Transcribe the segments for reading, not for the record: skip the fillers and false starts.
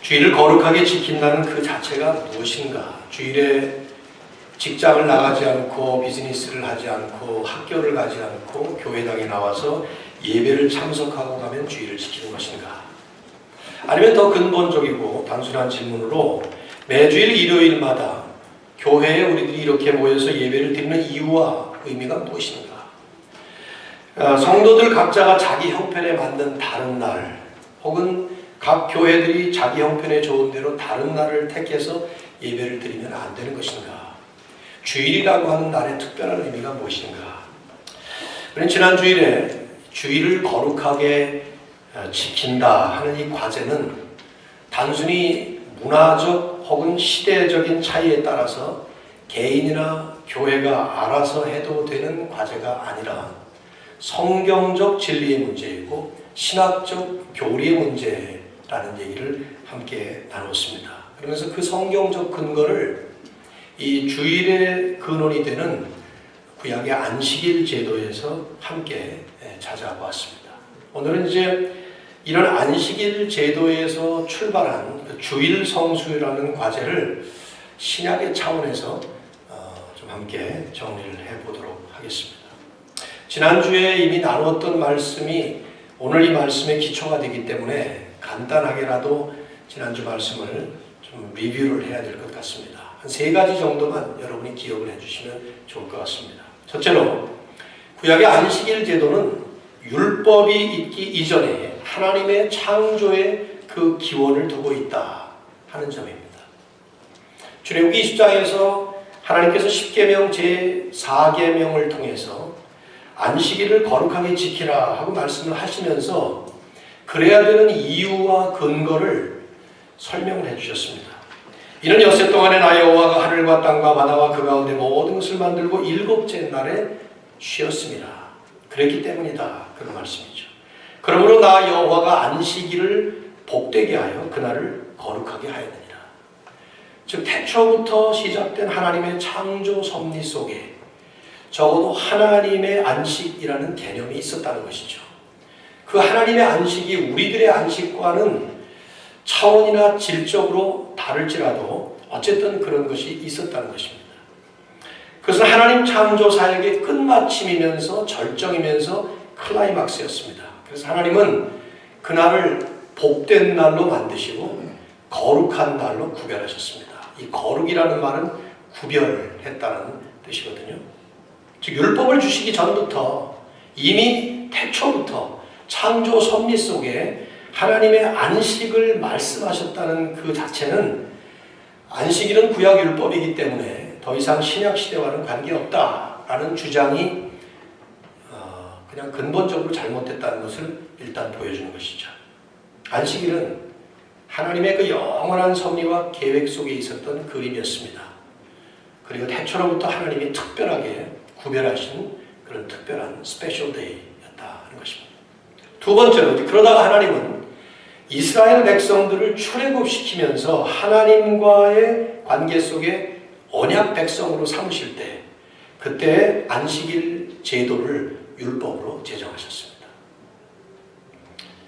주일을 거룩하게 지킨다는 그 자체가 무엇인가? 주일에 직장을 나가지 않고 비즈니스를 하지 않고 학교를 가지 않고 교회당에 나와서 예배를 참석하고 가면 주일을 지키는 것인가? 아니면 더 근본적이고 단순한 질문으로 매주일 일요일마다 교회에 우리들이 이렇게 모여서 예배를 드리는 이유와 의미가 무엇인가? 성도들 각자가 자기 형편에 맞는 다른 날, 혹은 각 교회들이 자기 형편에 좋은 대로 다른 날을 택해서 예배를 드리면 안 되는 것인가? 주일이라고 하는 날의 특별한 의미가 무엇인가? 우리는 지난 주일에 주일을 거룩하게 지킨다 하는 이 과제는 단순히 문화적 혹은 시대적인 차이에 따라서 개인이나 교회가 알아서 해도 되는 과제가 아니라 성경적 진리의 문제이고 신학적 교리의 문제라는 얘기를 함께 나눴습니다. 그러면서 그 성경적 근거를 이 주일의 근원이 되는 구약의 안식일 제도에서 함께 찾아보았습니다. 오늘은 이제 이런 안식일 제도에서 출발한 그 주일 성수라는 과제를 신약의 차원에서 좀 함께 정리를 해보도록 하겠습니다. 지난주에 이미 나누었던 말씀이 오늘 이 말씀의 기초가 되기 때문에 간단하게라도 지난주 말씀을 좀 리뷰를 해야 될 것 같습니다. 한 3가지 정도만 여러분이 기억을 해주시면 좋을 것 같습니다. 첫째로 구약의 안식일 제도는 율법이 있기 이전에 하나님의 창조의 그 기원을 두고 있다 하는 점입니다. 출애굽기 20장에서 하나님께서 십계명 제4계명을 통해서 안식일을 거룩하게 지키라 하고 말씀을 하시면서 그래야 되는 이유와 근거를 설명을 해주셨습니다. 이는 엿새 동안에 나 여호와가 하늘과 땅과 바다와 그 가운데 모든 것을 만들고 7째 날에 쉬었습니다. 그랬기 때문이다. 그런 말씀이죠. 그러므로 나 여호와가 안식일을 복되게 하여 그날을 거룩하게 하였느니라. 즉 태초부터 시작된 하나님의 창조 섭리 속에 적어도 하나님의 안식이라는 개념이 있었다는 것이죠. 그 하나님의 안식이 우리들의 안식과는 차원이나 질적으로 다를지라도 어쨌든 그런 것이 있었다는 것입니다. 그것은 하나님 창조 사역의 끝마침이면서 절정이면서 클라이막스였습니다. 그래서 하나님은 그날을 복된 날로 만드시고 거룩한 날로 구별하셨습니다. 이 거룩이라는 말은 구별했다는 뜻이거든요. 즉 율법을 주시기 전부터 이미 태초부터 창조 섭리 속에 하나님의 안식을 말씀하셨다는 그 자체는 안식일은 구약 율법이기 때문에 더 이상 신약 시대와는 관계없다라는 주장이 그냥 근본적으로 잘못됐다는 것을 일단 보여주는 것이죠. 안식일은 하나님의 그 영원한 섭리와 계획 속에 있었던 그림이었습니다. 그리고 태초로부터 하나님이 특별하게 구별하신 그런 특별한 스페셜 데이였다 하는 것입니다. 두 번째로 그러다가 하나님은 이스라엘 백성들을 출애굽시키면서 하나님과의 관계 속에 언약 백성으로 삼으실 때 그때 안식일 제도를 율법으로 제정하셨습니다.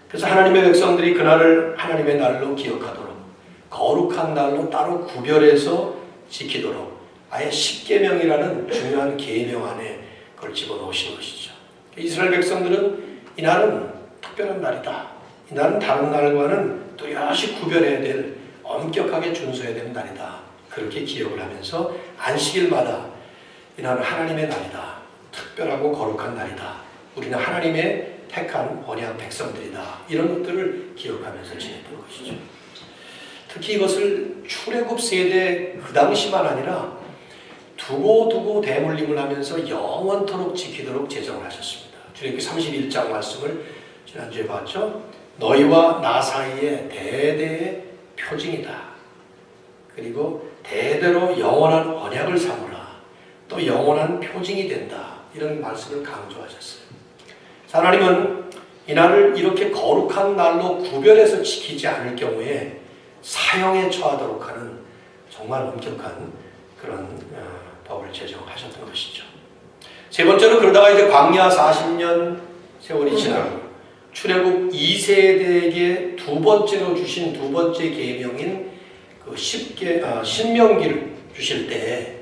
그래서 하나님의 백성들이 그날을 하나님의 날로 기억하도록 거룩한 날로 따로 구별해서 지키도록 아예 십계명이라는 중요한 계명 안에 그걸 집어넣으신 것이죠. 이스라엘 백성들은 이 날은 특별한 날이다. 이 날은 다른 날과는 뚜렷이 구별해야 될, 엄격하게 준수해야 되는 날이다. 그렇게 기억을 하면서 안식일마다 이 날은 하나님의 날이다. 특별하고 거룩한 날이다. 우리는 하나님의 택한 언약 백성들이다. 이런 것들을 기억하면서 지냈던 것이죠. 특히 이것을 출애굽 세대 그 당시만 아니라 두고두고 대물림을 하면서 영원토록 지키도록 제정을 하셨습니다. 출애굽기 31장 말씀을 지난주에 봤죠. 너희와 나 사이에 대대의 표징이다. 그리고 대대로 영원한 언약을 삼으라. 또 영원한 표징이 된다. 이런 말씀을 강조하셨어요. 하나님은 이 날을 이렇게 거룩한 날로 구별해서 지키지 않을 경우에 사형에 처하도록 하는 정말 엄격한 그런 법을 제정하셨던 것이죠. 세 번째로 그러다가 이제 광야 40년 세월이 지나고 출애굽 2세대에게 두 번째로 주신 두 번째 계명인 그 신명기를 주실 때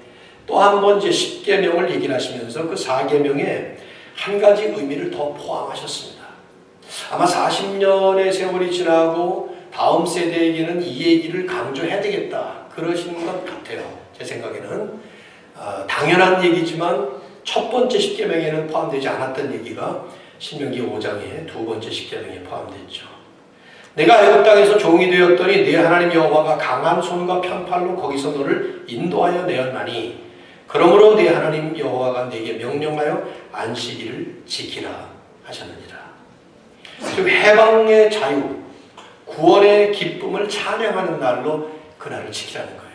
또 한 번 이제 10계명을 얘기를 하시면서 그 4계명에 한 가지 의미를 더 포함하셨습니다. 아마 40년의 세월이 지나고 다음 세대에게는 이 얘기를 강조해야 되겠다 그러시는 것 같아요. 제 생각에는 당연한 얘기지만 첫 번째 10계명에는 포함되지 않았던 얘기가 신명기 5장의 두 번째 10계명에 포함됐죠. 내가 애굽 땅에서 종이 되었더니 네 하나님 여호와가 강한 손과 편팔로 거기서 너를 인도하여 내었나니 그러므로 네 하나님 여호와가 네게 명령하여 안식일을 지키라 하셨느니라. 즉 해방의 자유, 구원의 기쁨을 찬양하는 날로 그날을 지키라는 거예요.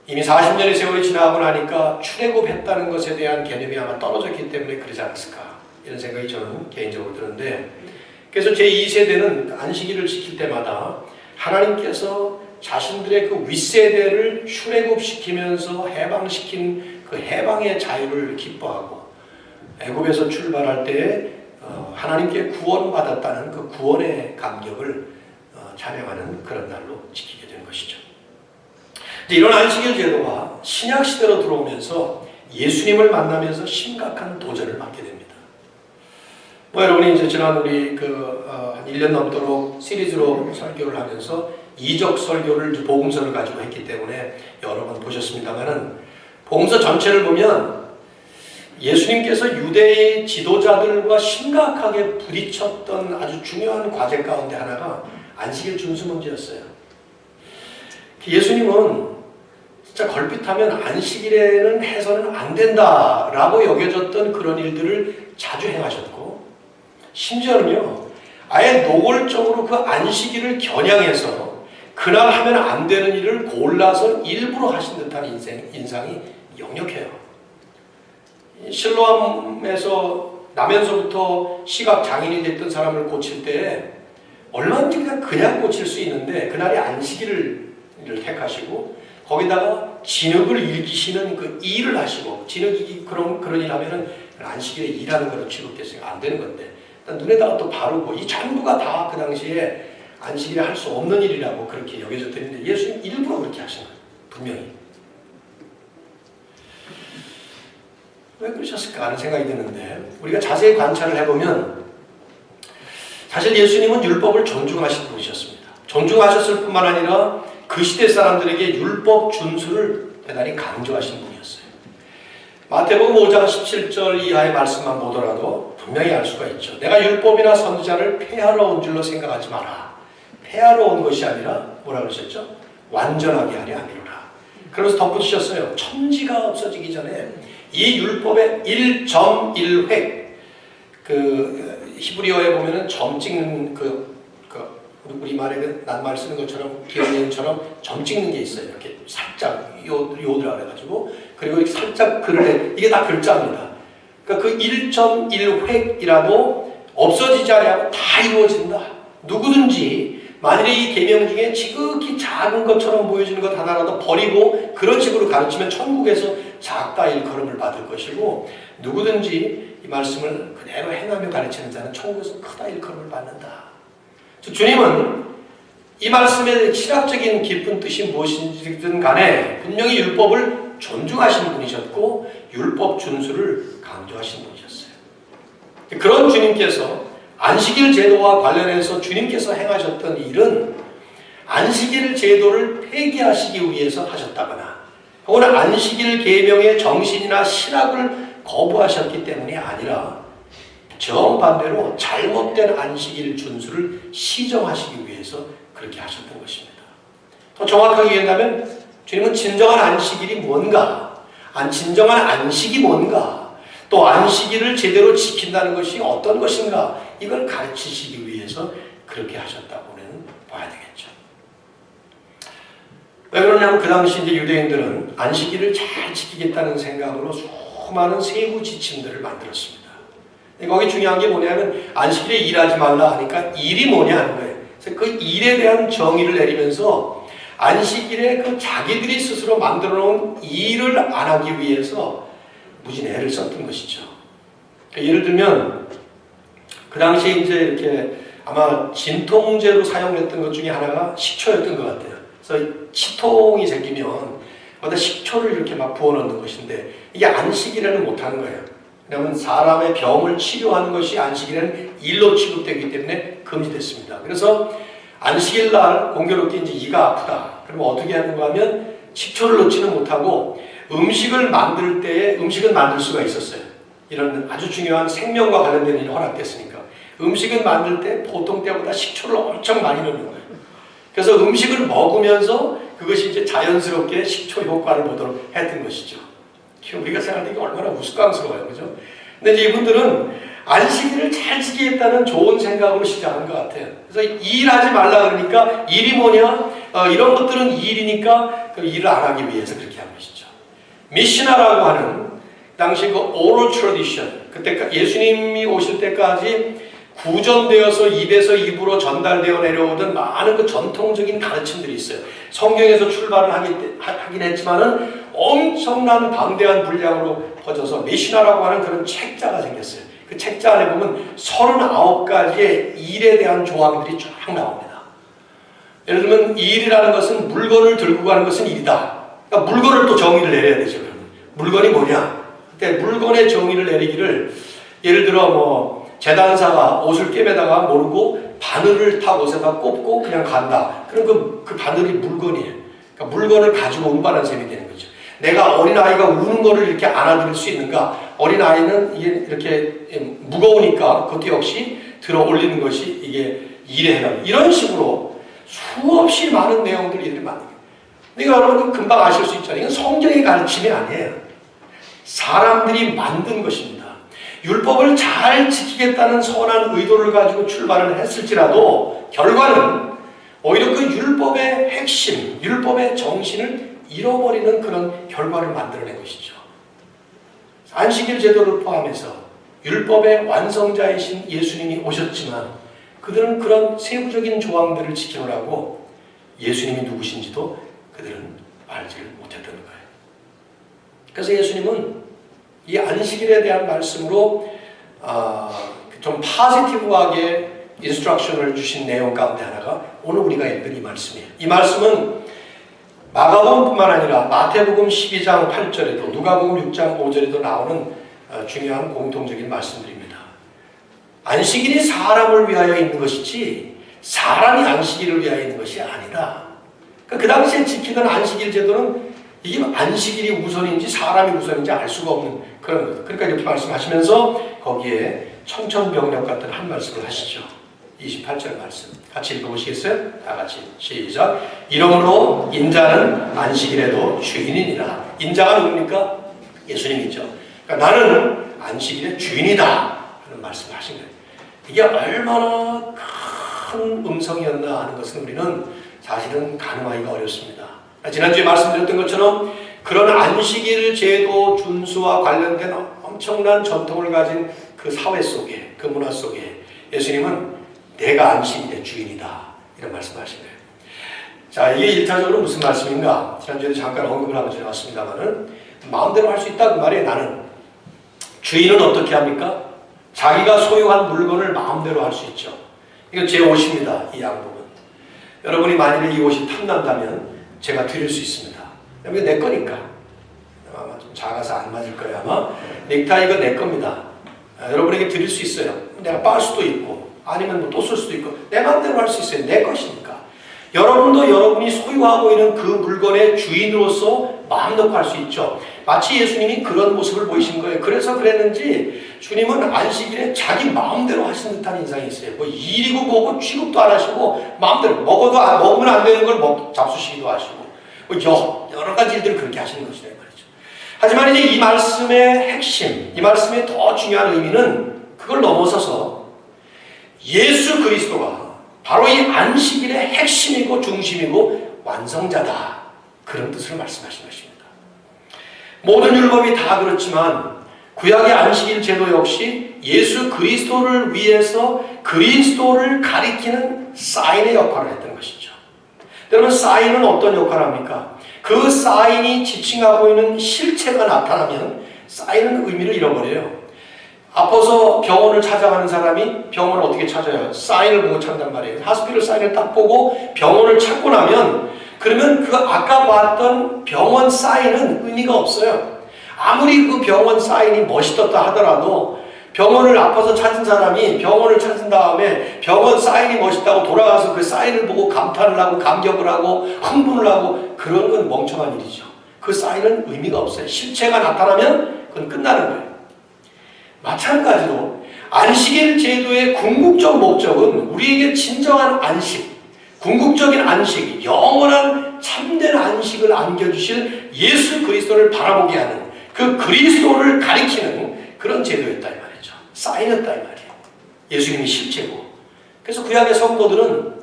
이미 40년의 세월이 지나고 나니까 출애굽했다는 것에 대한 개념이 아마 떨어졌기 때문에 그러지 않았을까 이런 생각이 저는 개인적으로 드는데, 그래서 제2세대는 안식일을 지킬 때마다 하나님께서 자신들의 그 윗세대를 출애굽시키면서 해방시킨 그 해방의 자유를 기뻐하고 애굽에서 출발할 때 하나님께 구원받았다는 그 구원의 감격을 찬양하는 그런 날로 지키게 된 것이죠. 이런 안식일 제도가 신약시대로 들어오면서 예수님을 만나면서 심각한 도전을 받게 됩니다. 여러분이 이제 지난 우리 한 1년 넘도록 시리즈로 설교를 하면서 이적 설교를, 복음서를 가지고 했기 때문에 여러 번 보셨습니다만은 복음서 전체를 보면 예수님께서 유대의 지도자들과 심각하게 부딪혔던 아주 중요한 과제 가운데 하나가 안식일 준수 문제였어요. 예수님은 진짜 걸핏하면 안식일에는 해서는 안 된다라고 여겨졌던 그런 일들을 자주 행하셨고, 심지어는요 아예 노골적으로 그 안식일을 겨냥해서 그날 하면 안 되는 일을 골라서 일부러 하신 듯한 인상이 역력해요. 실로암에서 나면서부터 시각 장애인이 됐던 사람을 고칠 때 얼마든지 그냥 고칠 수 있는데 그날이 안식일을 택하시고 거기다가 진흙을 일기시는 그 일을 하시고, 진흙이 그런 일 하면은 안식일에 일하는 거로 취급됐으니까 안 되는 건데 눈에다가 또 바르고, 이 전부가 다 그 당시에 안식일에 할 수 없는 일이라고 그렇게 여겨졌는데 예수님 일부러 그렇게 하신 거예요. 분명히. 왜 그러셨을까 하는 생각이 드는데, 우리가 자세히 관찰을 해보면 사실 예수님은 율법을 존중하신 분이셨습니다. 존중하셨을 뿐만 아니라 그 시대 사람들에게 율법 준수를 대단히 강조하신 분이었어요. 마태복음 5장 17절 이하의 말씀만 보더라도 분명히 알 수가 있죠. 내가 율법이나 선지자를 폐하러 온 줄로 생각하지 마라. 폐하러 온 것이 아니라 뭐라 그러셨죠? 완전하게 하려 함이로라. 그러면서 덧붙이셨어요. 천지가 없어지기 전에 이 율법의 1.1획, 히브리어에 보면은 점 찍는 우리 말에 낱말 쓰는 것처럼 기억력처럼 점 찍는 게 있어요. 이렇게 살짝 요드라 그래가지고, 그리고 이렇게 살짝 글을 이게 다 글자입니다. 그러니까 그 1.1획이라도 없어지지 않고 다 이루어진다. 누구든지 만일에 이 계명 중에 지극히 작은 것처럼 보여지는 것 하나라도 버리고 그런 식으로 가르치면 천국에서 작다 일컬음을 받을 것이고, 누구든지 이 말씀을 그대로 행하며 가르치는 자는 천국에서 크다 일컬음을 받는다. 주님은 이 말씀의 신학적인 깊은 뜻이 무엇인지든 간에 분명히 율법을 존중하신 분이셨고 율법 준수를 강조하신 분이셨어요. 그런 주님께서 안식일 제도와 관련해서 주님께서 행하셨던 일은 안식일 제도를 폐기하시기 위해서 하셨다거나 혹은 안식일 계명의 정신이나 신학을 거부하셨기 때문이 아니라 정반대로 잘못된 안식일 준수를 시정하시기 위해서 그렇게 하셨던 것입니다. 더 정확하게 얘기한다면 주님은 진정한 안식일이 뭔가, 진정한 안식이 뭔가, 또 안식일을 제대로 지킨다는 것이 어떤 것인가, 이걸 가르치시기 위해서 그렇게 하셨다고는 봐야 되겠죠. 왜 그러냐면 그 당시 이제 유대인들은 안식일을 잘 지키겠다는 생각으로 수많은 세부 지침들을 만들었습니다. 거기 중요한 게 뭐냐면 안식일에 일하지 말라 하니까 일이 뭐냐 하는 거예요. 그래서 그 일에 대한 정의를 내리면서 안식일에 그 자기들이 스스로 만들어 놓은 일을 안 하기 위해서 무진 애를 썼던 것이죠. 예를 들면 그 당시에 이제 이렇게 아마 진통제로 사용했던 것 중에 하나가 식초였던 것 같아요. 그래서 치통이 생기면 거기다 식초를 이렇게 막 부어넣는 것인데 이게 안식일에는 못하는 거예요. 왜냐하면 사람의 병을 치료하는 것이 안식일에는 일로 취급되기 때문에 금지됐습니다. 그래서 안식일 날 공교롭게 이제 이가 아프다. 그러면 어떻게 하는가 하면 식초를 넣지는 못하고 음식을 만들 때에 음식은 만들 수가 있었어요. 이런 아주 중요한 생명과 관련된 일이 허락됐으니까. 음식은 만들 때 보통 때보다 식초를 엄청 많이 넣는 거예요. 그래서 음식을 먹으면서 그것이 이제 자연스럽게 식초 효과를 보도록 했던 것이죠. 우리가 생각할 때 이게 얼마나 우스꽝스러워요. 그죠? 근데 이제 이분들은 안식일을 잘 지키겠다는 좋은 생각으로 시작한 것 같아요. 그래서 일하지 말라 그러니까 일이 뭐냐? 이런 것들은 일이니까 그 일을 안 하기 위해서 그렇게 한 것이죠. 미시나라고 하는 당시 그 oral tradition, 그때 예수님이 오실 때까지 구전되어서 입에서 입으로 전달되어 내려오던 많은 그 전통적인 가르침들이 있어요. 성경에서 출발을 하긴 했지만은 엄청난 방대한 분량으로 퍼져서 미시나라고 하는 그런 책자가 생겼어요. 그 책자 안에 보면 39가지의 일에 대한 조항들이 쫙 나옵니다. 예를 들면 일이라는 것은 물건을 들고 가는 것은 일이다. 그러니까 물건을 또 정의를 내려야 되죠. 그러면. 물건이 뭐냐? 그때 물건의 정의를 내리기를 예를 들어 뭐 재단사가 옷을 꿰매다가 모르고 바늘을 타 옷에다 꼽고 그냥 간다. 그럼 그 바늘이 물건이에요. 그러니까 물건을 가지고 운반한 셈이 되는 거죠. 내가 어린아이가 우는 거를 이렇게 안아드릴 수 있는가? 어린아이는 이렇게 무거우니까 그것도 역시 들어 올리는 것이 이게 일에 해당합니다. 이런 식으로 수없이 많은 내용들이 많은 거예요. 그러니까 여러분 금방 아실 수 있잖아요. 이건 성경의 가르침이 아니에요. 사람들이 만든 것입니다. 율법을 잘 지키겠다는 선한 의도를 가지고 출발을 했을지라도 결과는 오히려 그 율법의 핵심, 율법의 정신을 잃어버리는 그런 결과를 만들어낸 것이죠. 안식일 제도를 포함해서 율법의 완성자이신 예수님이 오셨지만 그들은 그런 세부적인 조항들을 지키느라고 예수님이 누구신지도 그들은 알지를 못했던 거예요. 그래서 예수님은 이 안식일에 대한 말씀으로 좀 파지티브하게 인스트럭션을 주신 내용 가운데 하나가 오늘 우리가 읽은 이 말씀이에요. 이 말씀은 마가복음뿐만 아니라 마태복음 12장 8절에도 누가복음 6장 5절에도 나오는 중요한 공통적인 말씀들입니다. 안식일이 사람을 위하여 있는 것이지 사람이 안식일을 위하여 있는 것이 아니다. 그 당시에 지키던 안식일 제도는 이게 안식일이 우선인지 사람이 우선인지 알 수가 없는 그런 거죠. 그러니까 이렇게 말씀하시면서 거기에 청천벽력 같은 한 말씀을 하시죠. 28절 말씀 같이 읽어보시겠어요? 다 같이 시작. 이러므로 인자는 안식일에도 주인이니라. 인자가 누굽니까? 예수님이죠. 그러니까 나는 안식일의 주인이다 하는 말씀을 하신 거예요. 이게 얼마나 큰 음성이었나 하는 것은 우리는 사실은 가늠하기가 어렵습니다. 지난주에 말씀드렸던 것처럼 그런 안식일 제도 준수와 관련된 엄청난 전통을 가진 그 사회 속에, 그 문화 속에 예수님은 내가 안식일의 주인이다 이런 말씀하신 거예요. 자, 이게 1차적으로 무슨 말씀인가? 지난주에도 잠깐 언급을 하고 지나갔습니다만은 마음대로 할 수 있다 그 말이에요. 나는 주인은 어떻게 합니까? 자기가 소유한 물건을 마음대로 할 수 있죠. 이거 제 옷입니다. 이 양복은. 여러분이 만일에 이 옷이 탐난다면 제가 드릴 수 있습니다. 이거 내 거니까. 아마 좀 작아서 안 맞을 거예요. 아마 넥타이가 내 겁니다. 여러분에게 드릴 수 있어요. 내가 빨 수도 있고 아니면 뭐 또 쓸 수도 있고 내 마음대로 할 수 있어요. 내 것이니까. 여러분도 여러분이 소유하고 있는 그 물건의 주인으로서 마음 놓고 할 수 있죠. 마치 예수님이 그런 모습을 보이신 거예요. 그래서 그랬는지 주님은 안식일에 자기 마음대로 하신 듯한 인상이 있어요. 뭐 일이고 뭐고 취급도 안 하시고 마음대로 먹으면 안 되는 걸 잡수시기도 하시고 뭐 여러 가지 일들을 그렇게 하시는 것이다 말이죠. 하지만 이제 이 말씀의 핵심, 이 말씀의 더 중요한 의미는 그걸 넘어서서 예수 그리스도가 바로 이 안식일의 핵심이고 중심이고 완성자다. 그런 뜻으로 말씀하신 것입니다. 모든 율법이 다 그렇지만 구약의 안식일 제도 역시 예수 그리스도를 위해서 그리스도를 가리키는 사인의 역할을 했던 것이죠. 여러분 사인은 어떤 역할을 합니까? 그 사인이 지칭하고 있는 실체가 나타나면 사인은 의미를 잃어버려요. 아파서 병원을 찾아가는 사람이 병원을 어떻게 찾아요? 사인을 보고 찾는단 말이에요. 하스피럴 사인을 딱 보고 병원을 찾고 나면 그러면 그 아까 봤던 병원 사인은 의미가 없어요. 아무리 그 병원 사인이 멋있었다 하더라도 병원을 아파서 찾은 사람이 병원을 찾은 다음에 병원 사인이 멋있다고 돌아가서 그 사인을 보고 감탄을 하고 감격을 하고 흥분을 하고 그런 건 멍청한 일이죠. 그 사인은 의미가 없어요. 실체가 나타나면 그건 끝나는 거예요. 마찬가지로 안식일 제도의 궁극적 목적은 우리에게 진정한 안식, 궁극적인 안식, 영원한 참된 안식을 안겨주실 예수 그리스도를 바라보게 하는 그 그리스도를 가리키는 그런 제도였다 이 말이죠. 사인이었다 이 말이에요. 예수님이 실제고. 그래서 구약의 성도들은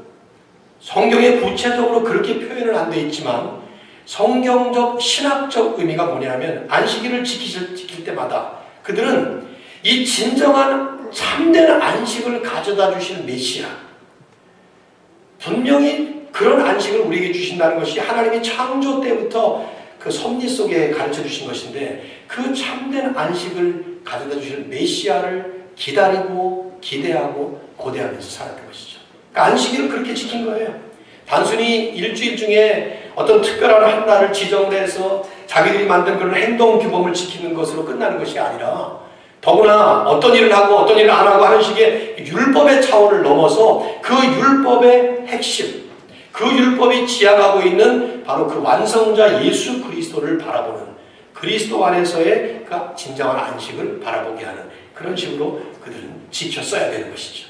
성경에 구체적으로 그렇게 표현은 안 돼 있지만 성경적 신학적 의미가 뭐냐면 안식일을 지킬 때마다 그들은 이 진정한 참된 안식을 가져다 주실 메시아, 분명히 그런 안식을 우리에게 주신다는 것이 하나님이 창조 때부터 그 섭리 속에 가르쳐 주신 것인데 그 참된 안식을 가져다 주실 메시아를 기다리고 기대하고 고대하면서 살았던 것이죠. 그러니까 안식일을 그렇게 지킨 거예요. 단순히 일주일 중에 어떤 특별한 한 날을 지정을 해서 자기들이 만든 그런 행동 규범을 지키는 것으로 끝나는 것이 아니라 더구나 어떤 일을 하고 어떤 일을 안 하고 하는 식의 율법의 차원을 넘어서 그 율법의 핵심, 그 율법이 지향하고 있는 바로 그 완성자 예수 그리스도를 바라보는 그리스도 안에서의 그 진정한 안식을 바라보게 하는 그런 식으로 그들은 지켰어야 되는 것이죠.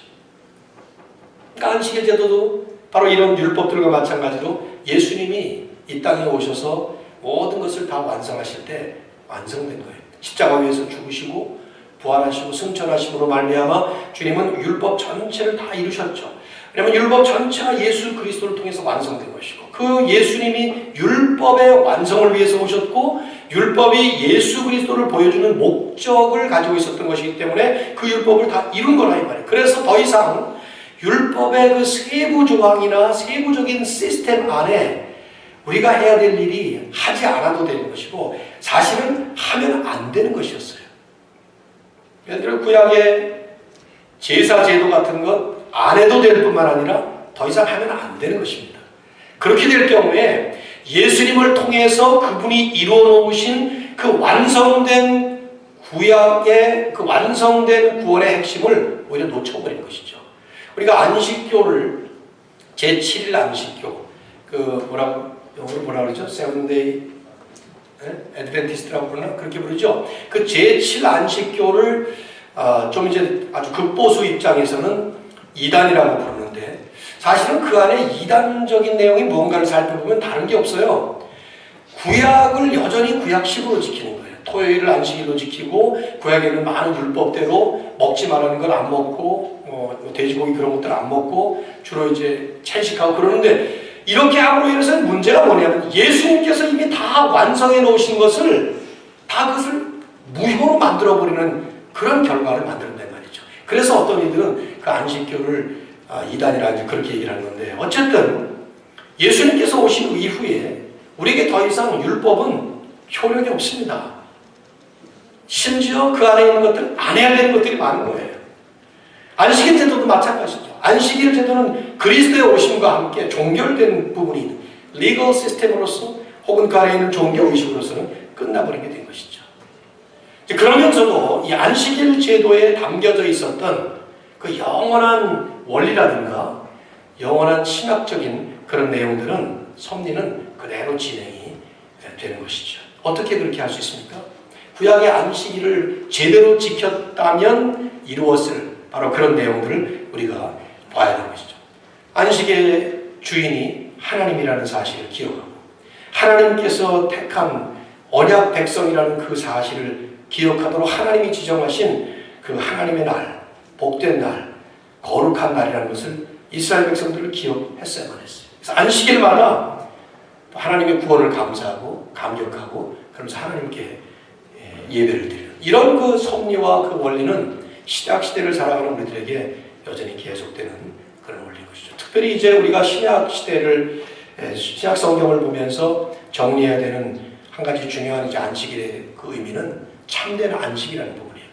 그러니까 안식일 제도도 바로 이런 율법들과 마찬가지로 예수님이 이 땅에 오셔서 모든 것을 다 완성하실 때 완성된 거예요. 십자가 위에서 죽으시고 부활하시고 승천하심으로 말미암아 주님은 율법 전체를 다 이루셨죠. 왜냐하면 율법 전체가 예수 그리스도를 통해서 완성된 것이고 그 예수님이 율법의 완성을 위해서 오셨고 율법이 예수 그리스도를 보여주는 목적을 가지고 있었던 것이기 때문에 그 율법을 다 이룬 거라 이 말이에요. 그래서 더 이상 율법의 그 세부 조항이나 세부적인 시스템 안에 우리가 해야 될 일이 하지 않아도 되는 것이고 사실은 하면 안 되는 것이었어요. 예를 들어 구약의 제사 제도 같은 것 안 해도 될 뿐만 아니라 더 이상 하면 안 되는 것입니다. 그렇게 될 경우에 예수님을 통해서 그분이 이루어 놓으신 그 완성된 구약의 그 완성된 구원의 핵심을 오히려 놓쳐버린 것이죠. 우리가 안식교를 제7일 안식교 영어로 뭐라 그러죠? 세븐데이 애드벤티스트라고 그러나 그렇게 부르죠. 그 제7 안식교를 좀 이제 아주 극보수 입장에서는 이단이라고 부르는데 사실은 그 안에 이단적인 내용이 무언가를 살펴보면 다른 게 없어요. 구약을 여전히 구약식으로 지키는 거예요. 토요일을 안식일로 지키고 구약에는 많은 율법대로 먹지 말라는 걸 안 먹고 돼지고기 그런 것들 안 먹고 주로 이제 채식하고 그러는데 이렇게 함으로 인해서 문제가 뭐냐면 예수님께서 이미 다 완성해 놓으신 것을 다 그것을 무효로 만들어버리는 그런 결과를 만든단 말이죠. 그래서 어떤 이들은 그 안식교를 이단이라 그렇게 얘기를 하는 건데 어쨌든 예수님께서 오신 이후에 우리에게 더 이상 율법은 효력이 없습니다. 심지어 그 안에 있는 것들 안 해야 되는 것들이 많은 거예요. 안식일 제도도 마찬가지죠. 안식일 제도는 그리스도의 오심과 함께 종결된 부분이 있는 리걸 시스템으로서 혹은 그 안에 있는 종교의식으로서는 끝나버리게 된 것이죠. 그러면서도 이 안식일 제도에 담겨져 있었던 그 영원한 원리라든가 영원한 신학적인 그런 내용들은 섭리는 그대로 진행이 되는 것이죠. 어떻게 그렇게 할 수 있습니까? 구약의 안식일을 제대로 지켰다면 이루었을 바로 그런 내용들을 우리가 봐야 되는 것이죠. 안식의 주인이 하나님이라는 사실을 기억하고 하나님께서 택한 언약 백성이라는 그 사실을 기억하도록 하나님이 지정하신 그 하나님의 날, 복된 날, 거룩한 날이라는 것을 이스라엘 백성들을 기억했어야만 했어요. 그래서 안식일마다 하나님의 구원을 감사하고 감격하고 그러면서 하나님께 예배를 드리는 이런 그 섭리와 그 원리는 신약시대를 살아가는 우리들에게 여전히 계속되는 그런 원리인 것이죠. 특별히 이제 우리가 신약시대를 신약 성경을 보면서 정리해야 되는 한 가지 중요한 이제 안식일의 그 의미는 참된 안식이라는 부분이에요.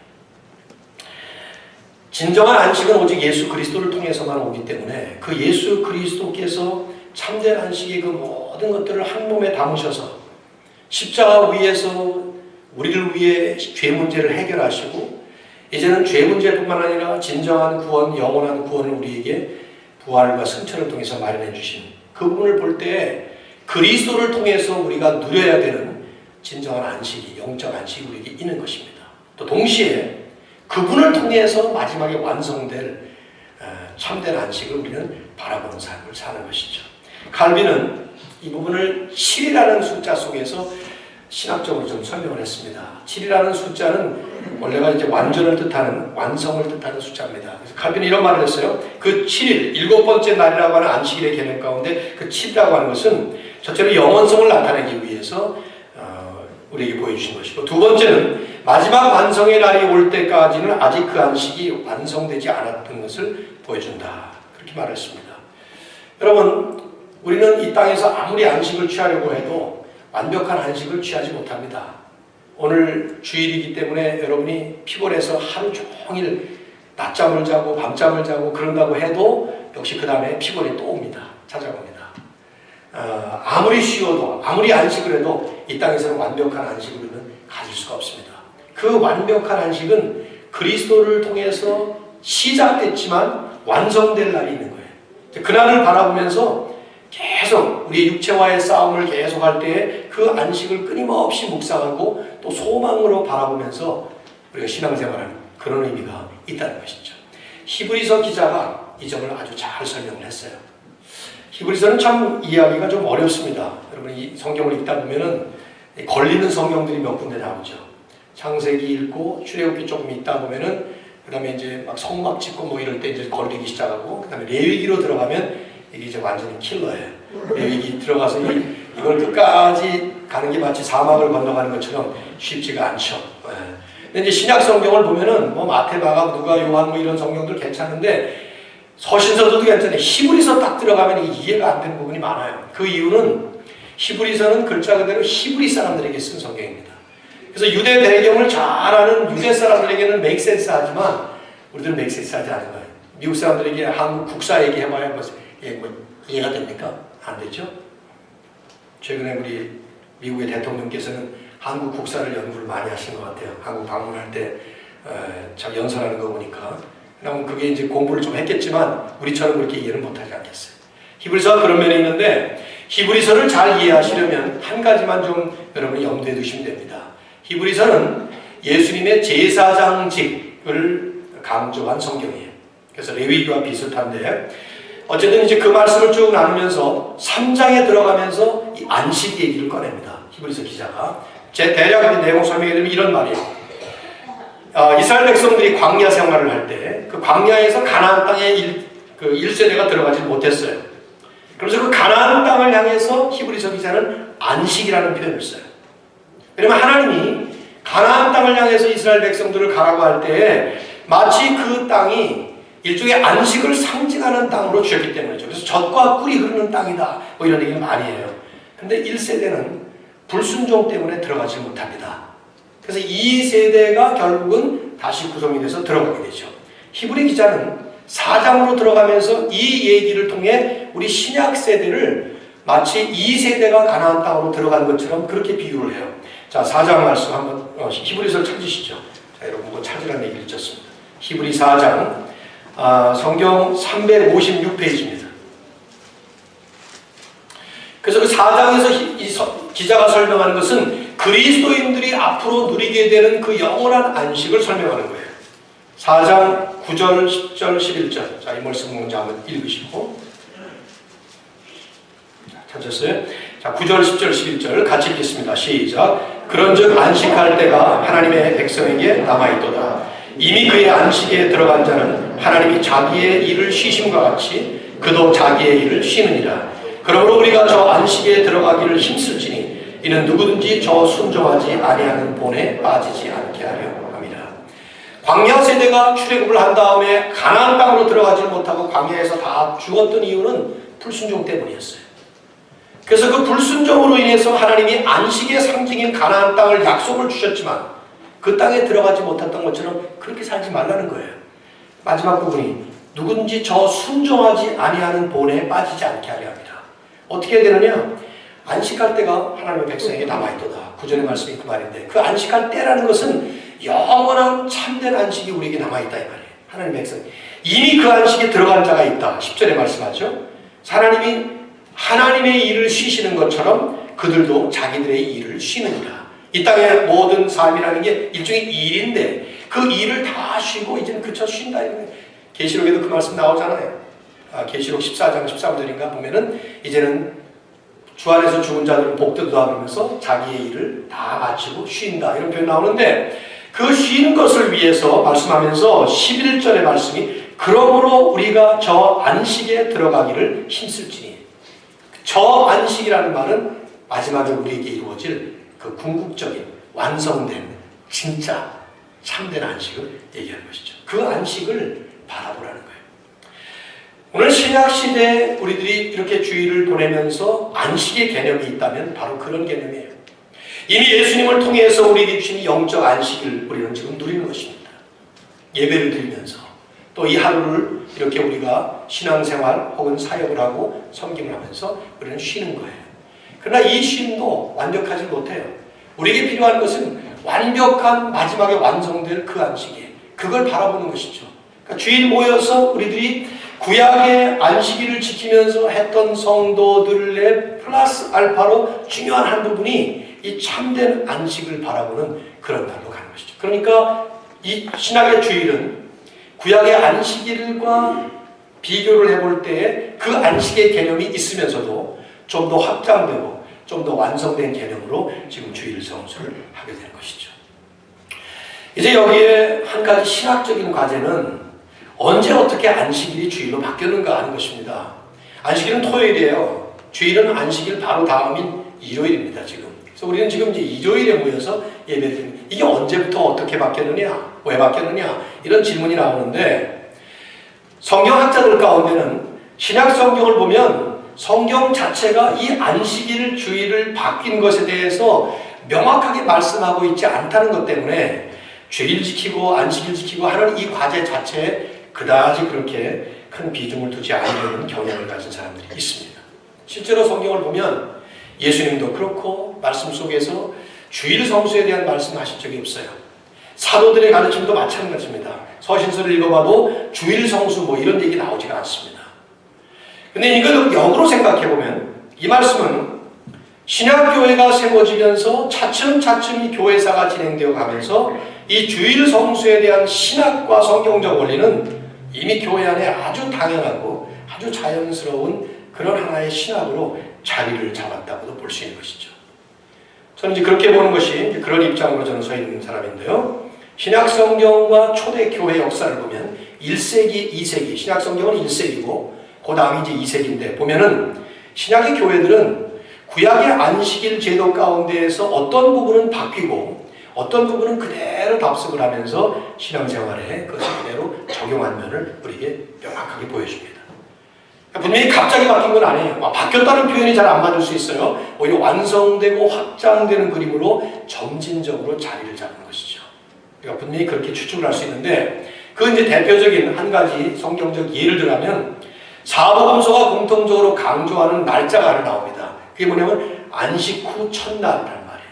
진정한 안식은 오직 예수 그리스도를 통해서만 오기 때문에 그 예수 그리스도께서 참된 안식의 그 모든 것들을 한 몸에 담으셔서 십자가 위에서 우리를 위해 죄 문제를 해결하시고 이제는 죄 문제뿐만 아니라 진정한 구원, 영원한 구원을 우리에게 부활과 승천을 통해서 마련해 주신 그 부분을 볼 때 그리스도를 통해서 우리가 누려야 되는 진정한 안식이, 영적 안식이 우리에게 있는 것입니다. 또 동시에 그분을 통해서 마지막에 완성될 참된 안식을 우리는 바라보는 삶을 사는 것이죠. 칼빈은 이 부분을 7이라는 숫자 속에서 신학적으로 좀 설명을 했습니다. 7이라는 숫자는 원래가 이제 완전을 뜻하는, 완성을 뜻하는 숫자입니다. 그래서 칼빈이 이런 말을 했어요. 그 7일, 7번째 날이라고 하는 안식일의 개념 가운데 그 7이라고 하는 것은 첫째로 영원성을 나타내기 위해서 우리에게 보여주신 것이고, 두 번째는 마지막 완성의 날이 올 때까지는 아직 그 안식이 완성되지 않았던 것을 보여준다. 그렇게 말했습니다. 여러분, 우리는 이 땅에서 아무리 안식을 취하려고 해도 완벽한 안식을 취하지 못합니다. 오늘 주일이기 때문에 여러분이 피곤해서 하루 종일 낮잠을 자고 밤잠을 자고 그런다고 해도 역시 그 다음에 피곤이 또 옵니다. 찾아옵니다. 아무리 쉬어도 아무리 안식을 해도 이 땅에서는 완벽한 안식을 우리는 가질 수가 없습니다. 그 완벽한 안식은 그리스도를 통해서 시작됐지만 완성될 날이 있는 거예요. 그날을 바라보면서 계속 우리의 육체와의 싸움을 계속할 때에 그 안식을 끊임없이 묵상하고 또 소망으로 바라보면서 우리가 신앙생활하는 그런 의미가 있다는 것이죠. 히브리서 기자가 이 점을 아주 잘 설명을 했어요. 히브리서는 참 이해하기가 좀 어렵습니다. 여러분 이 성경을 읽다 보면은 걸리는 성경들이 몇 군데 나오죠. 창세기 읽고 출애굽기 조금 읽다 보면은 그 다음에 이제 막 성막 짓고 뭐 이럴 때 이제 걸리기 시작하고 그 다음에 레위기로 들어가면 이게 이제 완전히 킬러예요. 레위기 들어가서 이걸 끝까지 가는 게 마치 사막을 건너가는 것처럼 쉽지가 않죠. 근데 이제 신약 성경을 보면은 뭐 마태, 마가, 누가, 요한 뭐 이런 성경들 괜찮은데 서신서도 괜찮아요. 히브리서 딱 들어가면 이해가 안 되는 부분이 많아요. 그 이유는 히브리서는 글자 그대로 히브리 사람들에게 쓴 성경입니다. 그래서 유대 배경을 잘 아는 유대 사람들에게는 make sense 하지만 우리들은 make sense 하지 않은 거예요. 미국 사람들에게 한국 국사 얘기해봐야 뭐 이해가 됩니까? 안 되죠? 최근에 우리 미국의 대통령께서는 한국 국사를 연구를 많이 하신 것 같아요. 한국 방문할 때 참 연설하는 거 보니까 그럼 그게 이제 공부를 좀 했겠지만 우리처럼 그렇게 이해를 못하지 않겠어요. 히브리서가 그런 면이 있는데 히브리서를 잘 이해하시려면 한 가지만 좀 여러분이 염두에 두시면 됩니다. 히브리서는 예수님의 제사장직을 강조한 성경이에요. 그래서 레위기와 비슷한데 어쨌든 이제 그 말씀을 쭉 나누면서 3장에 들어가면서 이 안식 얘기를 꺼냅니다. 히브리서 기자가. 제 대략 내용 설명해 드리면 이런 말이에요. 이스라엘 백성들이 광야 생활을 할 때 그 광야에서 가나안 땅에 1세대가 들어가지 못했어요. 그래서 그 가나안 땅을 향해서 히브리서 기자는 안식이라는 표현을 써요. 왜냐면 하나님이 가나안 땅을 향해서 이스라엘 백성들을 가라고 할 때 마치 그 땅이 일종의 안식을 상징하는 땅으로 주셨기 때문이죠. 그래서 젖과 꿀이 흐르는 땅이다. 뭐 이런 얘기를 많이 해요. 근데 1세대는 불순종 때문에 들어가지 못합니다. 그래서 2세대가 결국은 다시 구성이 돼서 들어가게 되죠. 히브리 기자는 4장으로 들어가면서 이 얘기를 통해 우리 신약 세대를 마치 2세대가 가나안 땅으로 들어간 것처럼 그렇게 비유를 해요. 자, 4장 말씀 한번 히브리서 찾으시죠. 자, 여러분 그거 찾으라는 얘기를 줬습니다. 히브리 4장 성경 356페이지입니다. 그래서 그 4장에서 기자가 설명하는 것은 그리스도인들이 앞으로 누리게 되는 그 영원한 안식을 설명하는 거예요. 4장 9절, 10절, 11절. 자, 이 말씀 먼저 한번 읽으시고. 찾았어요? 자, 9절, 10절, 11절 같이 읽겠습니다. 시작. 그런즉 안식할 때가 하나님의 백성에게 남아있도다. 이미 그의 안식에 들어간 자는 하나님이 자기의 일을 쉬심과 같이 그도 자기의 일을 쉬느니라. 그러므로 우리가 저 안식에 들어가기를 힘쓸지니 이는 누구든지 저 순종하지 아니하는 본에 빠지지 않게 하려 합니다. 광야 세대가 출애굽을 한 다음에 가나안 땅으로 들어가지 못하고 광야에서 다 죽었던 이유는 불순종 때문이었어요. 그래서 그 불순종으로 인해서 하나님이 안식의 상징인 가나안 땅을 약속을 주셨지만 그 땅에 들어가지 못했던 것처럼 그렇게 살지 말라는 거예요. 마지막 부분이 누군지 저 순종하지 아니하는 본에 빠지지 않게 하려 합니다. 어떻게 되느냐? 안식할 때가 하나님의 백성에게 남아있도다. 구절의 말씀이 그 말인데, 그 안식할 때라는 것은 영원한 참된 안식이 우리에게 남아있다 이 말이에요. 하나님의 백성, 이미 그 안식에 들어간 자가 있다. 10절에 말씀하죠. 하나님이 하나님의 일을 쉬시는 것처럼 그들도 자기들의 일을 쉬느니라. 이 땅의 모든 삶이라는 게 일종의 일인데 그 일을 다 쉬고 이제는 그쳐 쉰다. 계시록에도 그 말씀 나오잖아요. 계시록 14장 13절인가 보면은 이제는 주 안에서 죽은 자들은 복되도다 그러면서 자기의 일을 다 마치고 쉰다 이런 표현 나오는데, 그 쉬는 것을 위해서 말씀하면서 11절의 말씀이 그러므로 우리가 저 안식에 들어가기를 힘쓸지니, 저 안식이라는 말은 마지막에 우리에게 이루어질 그 궁극적인 완성된 진짜 참된 안식을 얘기하는 것이죠. 그 안식을 바라보라는 거예요. 오늘 신약시대에 우리들이 이렇게 주일을 보내면서 안식의 개념이 있다면 바로 그런 개념이에요. 이미 예수님을 통해서 우리에게 주신 영적 안식을 우리는 지금 누리는 것입니다. 예배를 드리면서 또 이 하루를 이렇게 우리가 신앙생활 혹은 사역을 하고 섬김을 하면서 우리는 쉬는 거예요. 그러나 이 쉼도 완벽하지 못해요. 우리에게 필요한 것은 완벽한 마지막에 완성될 그 안식이에요. 그걸 바라보는 것이죠. 그러니까 주일 모여서 우리들이 구약의 안식일을 지키면서 했던 성도들의 플러스 알파로 중요한 한 부분이 이 참된 안식을 바라보는 그런 날로 가는 것이죠. 그러니까 이 신약의 주일은 구약의 안식일과 비교를 해볼 때 그 안식의 개념이 있으면서도 좀 더 확장되고 좀 더 완성된 개념으로 지금 주일 성수를 하게 되는 것이죠. 이제 여기에 한 가지 신학적인 과제는 언제 어떻게 안식일이 주일로 바뀌었는가 하는 것입니다. 안식일은 토요일이에요. 주일은 안식일 바로 다음인 일요일입니다. 지금. 그래서 우리는 지금 이제 일요일에 모여서 예배를 드립니다. 이게 언제부터 어떻게 바뀌었느냐? 왜 바뀌었느냐? 이런 질문이 나오는데, 성경학자들 가운데는 신약 성경을 보면 성경 자체가 이 안식일 주일을 바뀐 것에 대해서 명확하게 말씀하고 있지 않다는 것 때문에 주일 지키고 안식일 지키고 하는 이 과제 자체에 그다지 그렇게 큰 비중을 두지 않으려는 경향을 가진 사람들이 있습니다. 실제로 성경을 보면 예수님도 그렇고 말씀 속에서 주일 성수에 대한 말씀하신 적이 없어요. 사도들의 가르침도 마찬가지입니다. 서신서를 읽어봐도 주일 성수 뭐 이런 얘기 나오지가 않습니다. 근데 이걸 역으로 생각해보면 이 말씀은 신약교회가 세워지면서 차츰차츰 이 교회사가 진행되어 가면서 이 주일 성수에 대한 신학과 성경적 원리는 이미 교회 안에 아주 당연하고 아주 자연스러운 그런 하나의 신학으로 자리를 잡았다고도 볼 수 있는 것이죠. 저는 이제 그렇게 보는 것이 그런 입장으로 저는 서 있는 사람인데요. 신약 성경과 초대 교회 역사를 보면 1세기, 2세기, 신약 성경은 1세기고 그 다음이 이제 2세기인데 보면은 신약의 교회들은 구약의 안식일 제도 가운데에서 어떤 부분은 바뀌고 어떤 부분은 그대로 답습을 하면서 신앙생활에 그것을 그대로 적용한 면을 우리에게 명확하게 보여줍니다. 분명히 갑자기 바뀐 건 아니에요. 바뀌었다는 표현이 잘 안 맞을 수 있어요. 오히려 완성되고 확장되는 그림으로 점진적으로 자리를 잡는 것이죠. 그러니까 분명히 그렇게 추측을 할 수 있는데, 그 이제 대표적인 한 가지 성경적 예를 들자면 사복음서가 공통적으로 강조하는 날짜가 하나 나옵니다. 그게 뭐냐면 안식 후 첫날이란 말이에요.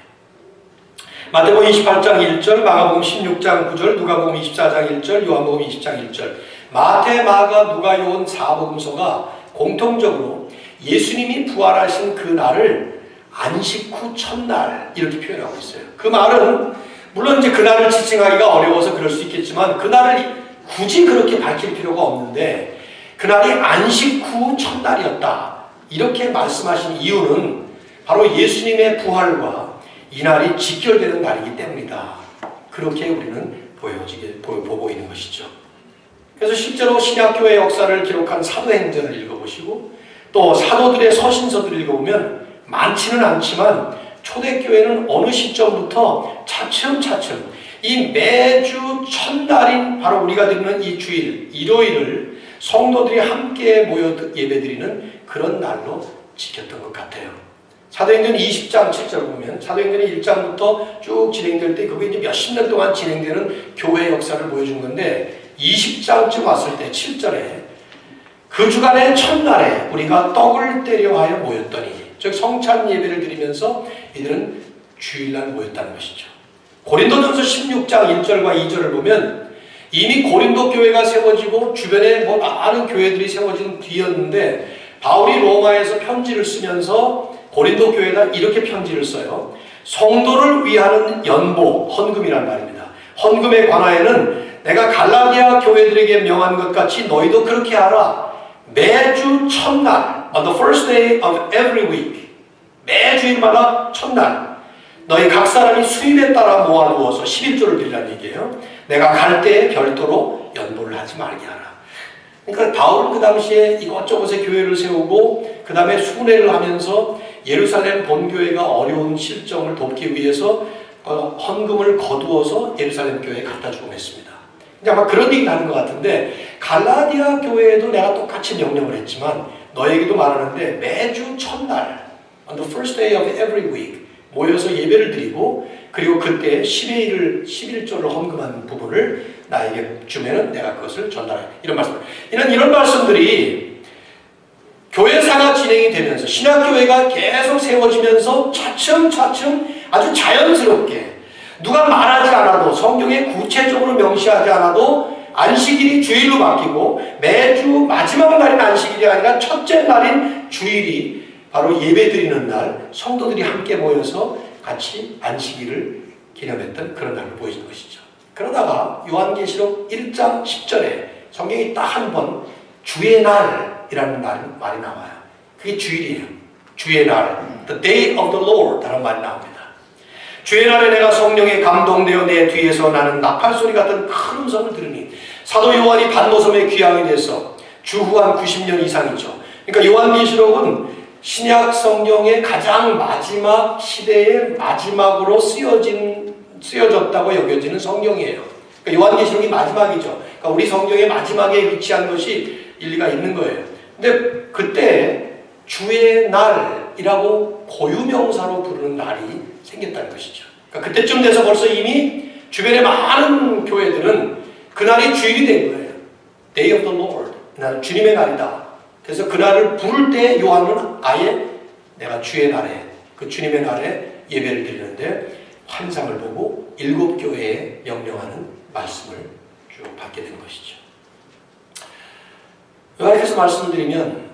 마태복음 28장 1절, 마가복음 16장 9절, 누가복음 24장 1절, 요한복음 20장 1절. 마태, 마가, 누가, 요한 사복음서가 공통적으로 예수님이 부활하신 그 날을 안식 후 첫날 이렇게 표현하고 있어요. 그 말은 물론 이제 그 날을 지칭하기가 어려워서 그럴 수 있겠지만 그 날을 굳이 그렇게 밝힐 필요가 없는데 그날이 안식 후 첫날이었다 이렇게 말씀하신 이유는 바로 예수님의 부활과 이 날이 직결되는 날이기 때문이다. 그렇게 우리는 보고 있는 것이죠. 그래서 실제로 신약교회 역사를 기록한 사도행전을 읽어보시고 또 사도들의 서신서들을 읽어보면 많지는 않지만 초대교회는 어느 시점부터 차츰차츰 이 매주 첫날인 바로 우리가 드리는 이 주일, 일요일을 성도들이 함께 모여 예배드리는 그런 날로 지켰던 것 같아요. 사도행전 20장 7절 보면 사도행전이 1장부터 쭉 진행될 때 그게 이제 몇십 년 동안 진행되는 교회 역사를 보여준 건데 20장쯤 왔을 때 7절에 그 주간의 첫날에 우리가 떡을 떼려 하여 모였더니, 즉 성찬 예배를 드리면서 이들은 주일날 모였다는 것이죠. 고린도전서 16장 1절과 2절을 보면 이미 고린도 교회가 세워지고 주변에 많은 교회들이 세워진 뒤였는데, 바울이 로마에서 편지를 쓰면서 고린도 교회에다 이렇게 편지를 써요. 성도를 위하는 연보, 헌금이란 말입니다. 헌금에 관하여는 내가 갈라디아 교회들에게 명한 것 같이 너희도 그렇게 하라. 매주 첫날, on the first day of every week, 매주일마다 첫날, 너희 각 사람이 수입에 따라 모아두어서 11조를 드리라는 얘기예요. 내가 갈 때에 별도로 연보를 하지 말게 하라. 그러니까 바울은 그 당시에 이것저것의 교회를 세우고 그 다음에 순회를 하면서 예루살렘 본교회가 어려운 실정을 돕기 위해서 헌금을 거두어서 예루살렘 교회에 갖다 주곤 했습니다. 아마 그런 얘기를 하는 것 같은데, 갈라디아 교회에도 내가 똑같이 명령을 했지만 너에게도 말하는데 매주 첫날, on the first day of every week 모여서 예배를 드리고, 그리고 그때 11조를 헌금한 부분을 나에게 주면은 내가 그것을 전달해. 이런 말씀. 이런 말씀들이 교회사가 진행이 되면서 신학교회가 계속 세워지면서 차츰차츰 아주 자연스럽게 누가 말하지 않아도, 성경에 구체적으로 명시하지 않아도 안식일이 주일로 바뀌고, 매주 마지막 날인 안식일이 아니라 첫째 날인 주일이 바로 예배드리는 날 성도들이 함께 모여서 같이 안식일을 기념했던 그런 날로 보여진 것이죠. 그러다가 요한계시록 1장 10절에 성경이 딱 한 번 주의 날이라는 말이 나와요. 그게 주일이에요. 주의 날, the day of the Lord 라는 말이 나옵니다. 주의 날에 내가 성령에 감동되어 내 뒤에서 나는 나팔 소리 같은 큰 음성을 들으니, 사도 요한이 반모섬에 귀향이 돼서 주후한 90년 이상이죠. 그러니까 요한계시록은 신약 성경의 가장 마지막 시대의 마지막으로 쓰여졌다고 여겨지는 성경이에요. 그러니까 요한계시록이 마지막이죠. 그러니까 우리 성경의 마지막에 위치한 것이 일리가 있는 거예요. 근데 그때 주의 날이라고 고유명사로 부르는 날이 생겼다는 것이죠. 그러니까 그때쯤 돼서 벌써 이미 주변의 많은 교회들은 그날이 주일이 된 거예요. Day of the Lord. 그날은 주님의 날이다. 그래서 그날을 부를 때 요한은 아예 내가 주의 날에, 그 주님의 날에 예배를 드리는데 환상을 보고 7교회에 명령하는 말씀을 쭉 받게 된 것이죠. 요한에서 말씀드리면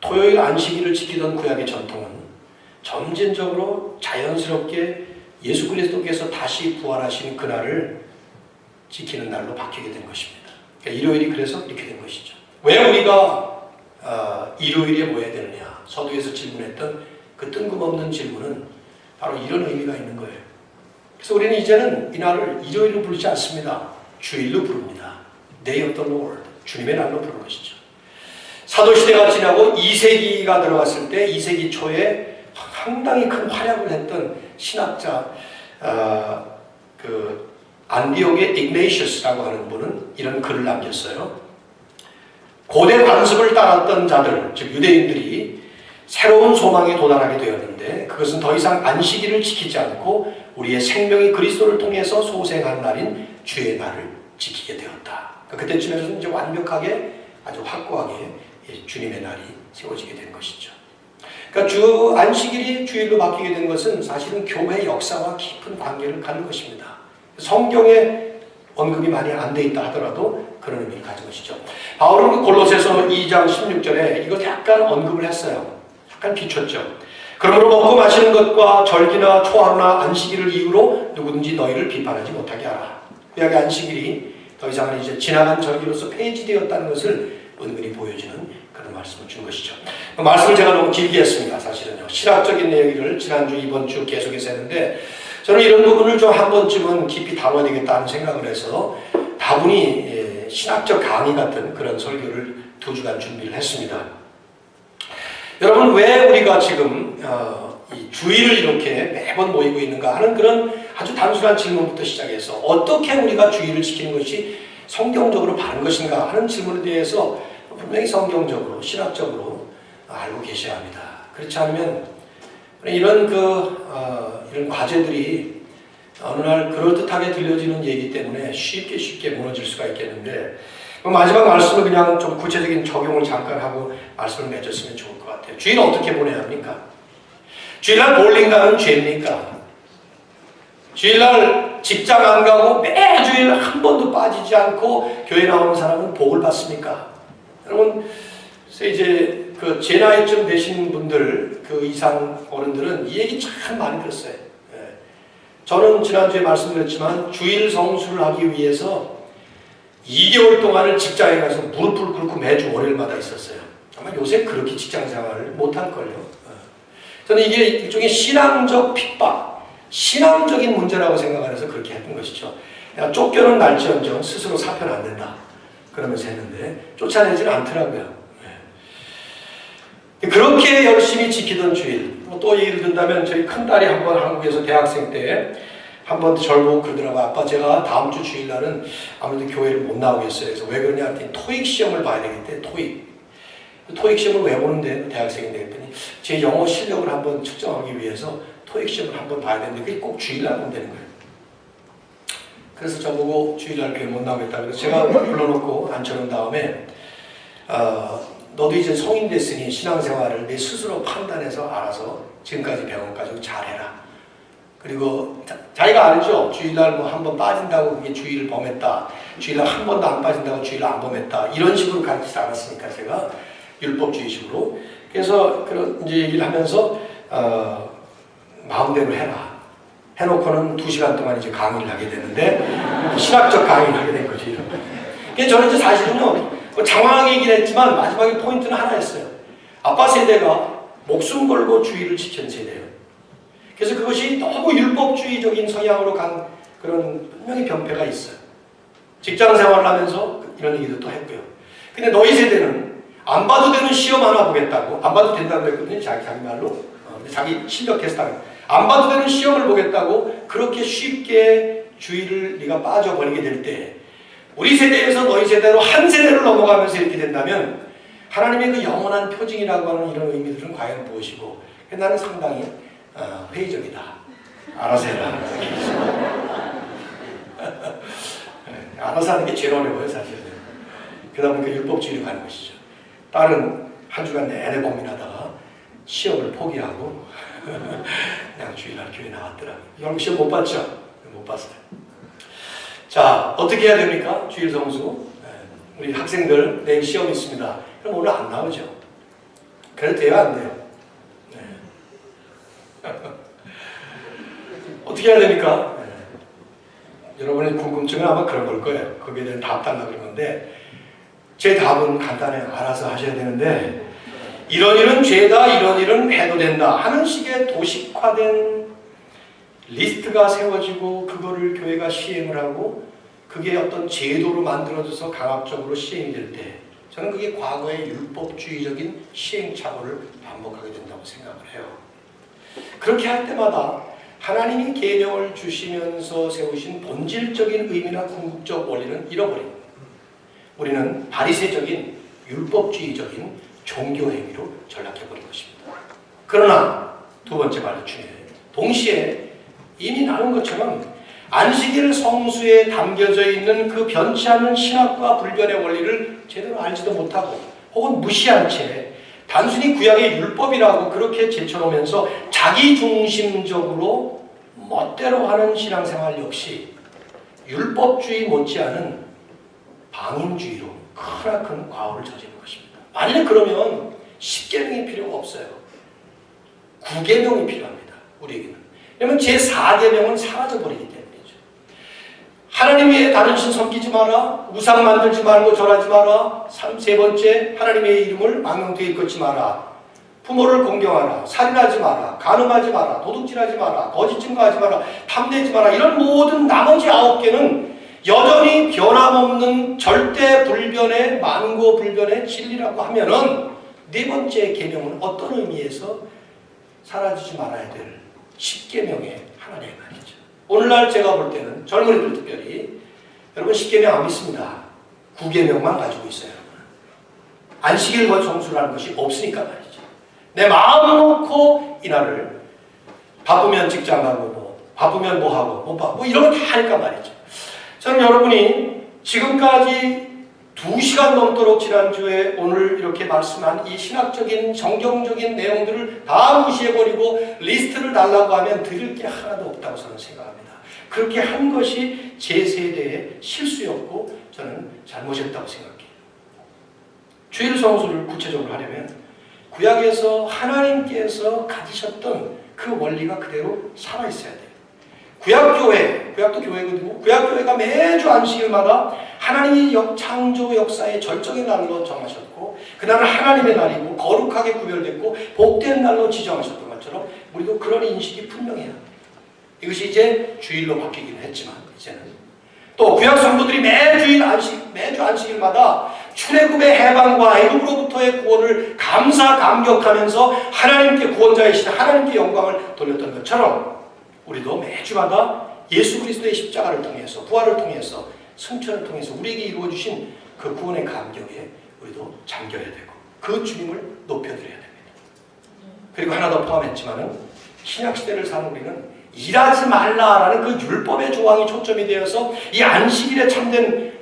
토요일 안식일을 지키던 구약의 전통은 점진적으로 자연스럽게 예수 그리스도께서 다시 부활하신 그날을 지키는 날로 바뀌게 된 것입니다. 그러니까 일요일이 그래서 이렇게 된 것이죠. 왜 우리가 일요일에 모여야 되느냐? 서두에서 질문했던 그 뜬금없는 질문은 바로 이런 의미가 있는 거예요. 그래서 우리는 이제는 이날을 일요일로 부르지 않습니다. 주일로 부릅니다. Day of the Lord. 주님의 날로 부르는 것이죠. 사도시대가 지나고 2세기가 들어갔을 때 2세기 초에 상당히 큰 활약을 했던 신학자 안디옥의 이그네시우스라고 하는 분은 이런 글을 남겼어요. 고대 관습을 따랐던 자들, 즉 유대인들이 새로운 소망에 도달하게 되었는데 그것은 더 이상 안식일을 지키지 않고 우리의 생명이 그리스도를 통해서 소생한 날인 주의 날을 지키게 되었다. 그때쯤에서는 이제 완벽하게 아주 확고하게 주님의 날이 세워지게 된 것이죠. 그러니까 주 안식일이 주일로 바뀌게 된 것은 사실은 교회 역사와 깊은 관계를 갖는 것입니다. 성경에 언급이 많이 안 돼 있다 하더라도 그런 의미를 가진 것이죠. 바울은 골로새서 2장 16절에 이것 약간 언급을 했어요. 약간 비췄죠. 그러므로 먹고 마시는 것과 절기나 초하루나 안식일을 이유로 누구든지 너희를 비판하지 못하게 하라. 구약의 안식일이 더 이상은 이제 지나간 절기로서 폐지되었다는 것을 은근히 보여주는 그런 말씀을 준 것이죠. 그 말씀을 제가 너무 길게 했습니다. 사실은요. 신학적인 내용을 지난주 이번 주 계속해서 했는데 저는 이런 부분을 좀 한 번쯤은 깊이 다뤄야 되겠다는 생각을 해서 다분히 신학적 강의 같은 그런 설교를 2주간 준비를 했습니다. 여러분, 왜 우리가 지금 이 주일을 이렇게 매번 모이고 있는가 하는 그런 아주 단순한 질문부터 시작해서 어떻게 우리가 주일을 지키는 것이 성경적으로 바른 것인가 하는 질문에 대해서 분명히 성경적으로 신학적으로 알고 계셔야 합니다. 그렇지 않으면 이런 과제들이 어느 날 그럴듯하게 들려지는 얘기 때문에 쉽게 무너질 수가 있겠는데 마지막 말씀을 그냥 좀 구체적인 적용을 잠깐 하고 말씀을 맺었으면 좋을 것 같아요. 주일 어떻게 보내야 합니까? 주일날 볼링 가는 죄입니까? 주일날 직장 안 가고 매주일 한 번도 빠지지 않고 교회 나오는 사람은 복을 받습니까? 여러분, 이제 제 나이쯤 되신 분들, 그 이상 어른들은 이 얘기 참 많이 들었어요. 저는 지난주에 말씀드렸지만 주일 성수를 하기 위해서 2개월 동안을 직장에 가서 무릎을 꿇고 매주 월요일마다 있었어요. 아마 요새 그렇게 직장 생활을 못할걸요. 저는 이게 일종의 신앙적 핍박, 신앙적인 문제라고 생각을 해서 그렇게 했던 것이죠. 내가 쫓겨는 날지언정 스스로 사표는 안 된다. 그러면서 했는데 쫓아내지는 않더라고요. 그렇게 열심히 지키던 주일. 또 예를 든다면 저희 큰딸이 한번 한국에서 대학생 때 한 번 절 보고 그러더라고요. 아빠, 제가 다음 주 주일날은 아무래도 교회를 못 나오겠어요. 그래서 왜 그러냐 했더니 토익 시험을 봐야 되겠대. 토익 시험을 왜 보는데 대학생인데 했더니 제 영어 실력을 한번 측정하기 위해서 토익 시험을 한번 봐야 되는데 그게 꼭 주일날 보면 되는 거예요. 그래서 저보고 주일날 교회 못 나오겠다. 그래서 제가 불러놓고 앉혀놓은 다음에 너도 이제 성인 됐으니 신앙생활을 내 스스로 판단해서 알아서 지금까지 배운 가지고 잘해라. 그리고 자기가 알죠. 주일날 뭐 한 번 빠진다고 그게 주일을 범했다. 주일날 한 번도 안 빠진다고 주일을 안 범했다. 이런 식으로 가르치지 않았으니까 제가 율법주의식으로. 그래서 그런 이제 얘기를 하면서 마음대로 해라. 해놓고는 2시간 동안 이제 강의를 하게 되는데 신학적 강의를 하게 된 거지. 그래서 저는 이제 사실은요. 장황하게 얘기를 했지만 마지막에 포인트는 하나였어요. 아빠 세대가 목숨 걸고 주의를 지킨 세대예요. 그래서 그것이 너무 율법주의적인 성향으로 간 그런 분명히 병폐가 있어요. 직장 생활을 하면서 이런 얘기도 또 했고요. 근데 너희 세대는 안 봐도 되는 시험 하나 보겠다고, 안 봐도 된다고 했거든요. 자기 말로. 자기 실력 테스트하는. 안 봐도 되는 시험을 보겠다고 그렇게 쉽게 주의를 네가 빠져버리게 될 때 우리 세대에서 너희 세대로 한 세대를 넘어가면서 이렇게 된다면 하나님의 그 영원한 표징이라고 하는 이런 의미들은 과연 무엇이고 나는 상당히 회의적이다. 알아서 해라. 알아서 하는 게 제일 어려워요 사실은. 그러다 보니까 율법주의로 가는 것이죠. 딸은 한 주간 내내 고민하다가 시험을 포기하고 그냥 주일날 교회 나왔더라고요. 여러분 시험 못 봤죠? 못 봤어요. 자, 어떻게 해야 됩니까? 주일 성수. 우리 학생들 내일 시험 있습니다. 그럼 오늘 안 나오죠? 그래도 돼요? 안 돼요? 네. 어떻게 해야 됩니까? 여러분의 궁금증은 아마 그런 걸 거예요. 거기에 대한 답 달라고 그런 건데 제 답은 간단해요. 알아서 하셔야 되는데 이런 일은 죄다, 이런 일은 해도 된다 하는 식의 도식화된 리스트가 세워지고 그거를 교회가 시행을 하고 그게 어떤 제도로 만들어져서 강압적으로 시행이 될 때 저는 그게 과거의 율법주의적인 시행착오를 반복하게 된다고 생각을 해요. 그렇게 할 때마다 하나님이 계명을 주시면서 세우신 본질적인 의미나 궁극적 원리는 잃어버립니다. 우리는 바리새적인 율법주의적인 종교 행위로 전락해버린 것입니다. 그러나 두 번째 말도 중요해요. 동시에 이미 나눈 것처럼 안식일 성수에 담겨져 있는 그 변치 않는 신학과 불변의 원리를 제대로 알지도 못하고 혹은 무시한 채 단순히 구약의 율법이라고 그렇게 제쳐놓으면서 자기중심적으로 멋대로 하는 신앙생활 역시 율법주의 못지않은 방임주의로 크나큰 과오를 저지른 것입니다. 만약에 그러면 10계명이 필요가 없어요. 9계명이 필요합니다. 우리에게는. 왜냐하면 제4계명은 사라져버리기 때문이죠. 하나님 외에 다른 신 섬기지 마라. 우상 만들지 말고 절하지 마라. 세 번째, 하나님의 이름을 망령되이 일컫지 마라. 부모를 공경하라. 살인하지 마라. 간음하지 마라. 도둑질하지 마라. 거짓 증거하지 마라. 탐내지 마라. 이런 모든 나머지 9개는 여전히 변함없는 절대 불변의 만고 불변의 진리라고 하면은 네 번째 계명은 어떤 의미에서 사라지지 말아야 될 10계명의 하나의 말이죠. 오늘날 제가 볼 때는 젊은이들 특별히 여러분 10계명 안 믿습니다. 9계명만 가지고 있어요. 안식일과 성수라는 것이 없으니까 말이죠. 내 마음 놓고 이날을 바쁘면 직장 가고 뭐 바쁘면 뭐 하고 뭐 이런 거 다 하니까 말이죠. 저는 여러분이 지금까지 2시간 넘도록 지난주에 오늘 이렇게 말씀한 이 신학적인 정경적인 내용들을 다 무시해버리고 리스트를 달라고 하면 들을 게 하나도 없다고 저는 생각합니다. 그렇게 한 것이 제 세대의 실수였고 저는 잘못이었다고 생각해요. 주일 성수를 구체적으로 하려면 구약에서 하나님께서 가지셨던 그 원리가 그대로 살아있어야 돼요. 구약교회, 구약도 교회거든요. 구약교회가 매주 안식일마다 하나님이 창조 역사의 절정의 날로 정하셨고 그날은 하나님의 날이고 거룩하게 구별됐고 복된 날로 지정하셨던 것처럼 우리도 그런 인식이 분명해요. 이것이 이제 주일로 바뀌기는 했지만 이제는 또 구약 성도들이 매주 안식일마다 출애굽의 해방과 애굽으로부터의 구원을 감사감격하면서 하나님께 구원자이신 하나님께 영광을 돌렸던 것처럼 우리도 매주마다 예수 그리스도의 십자가를 통해서 부활을 통해서 승천을 통해서 우리에게 이루어주신 그 구원의 감격에 우리도 잠겨야 되고 그 주님을 높여드려야 됩니다. 그리고 하나 더 포함했지만은 신약시대를 사는 우리는 일하지 말라라는 그 율법의 조항이 초점이 되어서 이 안식일에 참된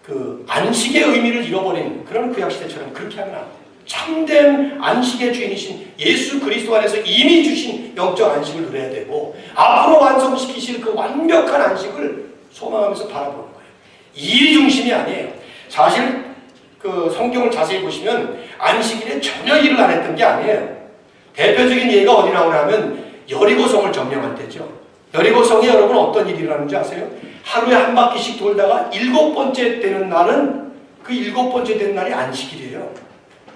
그 안식의 의미를 잃어버린 그런 구약시대처럼 그렇게 하면 안 돼요. 참된 안식의 주인이신 예수 그리스도 안에서 이미 주신 영적 안식을 누려야 되고 앞으로 완성시키실 그 완벽한 안식을 소망하면서 바라보는 거예요. 일 중심이 아니에요. 사실 그 성경을 자세히 보시면 안식일에 전혀 일을 안 했던 게 아니에요. 대표적인 예가 어디 나오냐면 여리고성을 점령할 때죠. 여리고성에 여러분 어떤 일이 일어나는지 아세요? 하루에 한 바퀴씩 돌다가 7번째 되는 날은 그 7번째 되는 날이 안식일이에요.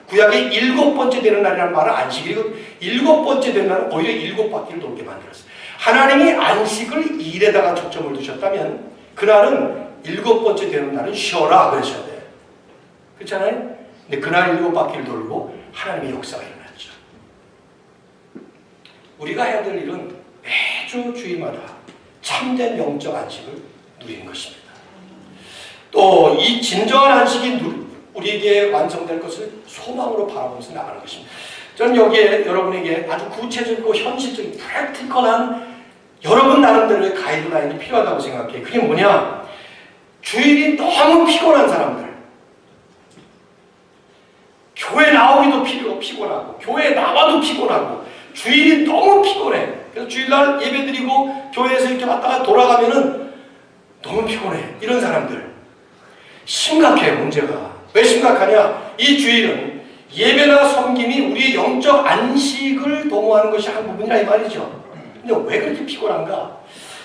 구약의 7번째 되는 날이라는 말은 안식일이고 7번째 되는 날은 오히려 7바퀴를 돌게 만들었어요. 하나님이 안식을 일에다가 초점을 두셨다면 그날은 7번째 되는 날은 쉬어라 그러셔야 돼요. 그렇잖아요? 근데 그날 7바퀴를 돌고 하나님의 역사가 일어났죠. 우리가 해야 될 일은 매주 주일마다 참된 영적 안식을 누리는 것입니다. 또 이 진정한 안식이 우리에게 완성될 것을 소망으로 바라보면서 나가는 것입니다. 저는 여기에 여러분에게 아주 구체적이고 현실적인 프랙티컬한 여러분 나름대로의 가이드라인이 필요하다고 생각해요. 그게 뭐냐? 주일이 너무 피곤한 사람들, 교회 나오기도 피곤하고 교회 나와도 피곤하고 주일이 너무 피곤해. 그래서 주일날 예배드리고 교회에서 이렇게 왔다가 돌아가면은 너무 피곤해. 이런 사람들 심각해. 문제가 왜 심각하냐? 이 주일은 예배나 섬김이 우리의 영적 안식을 도모하는 것이 한 부분이라 이 말이죠. 근데 왜 그렇게 피곤한가?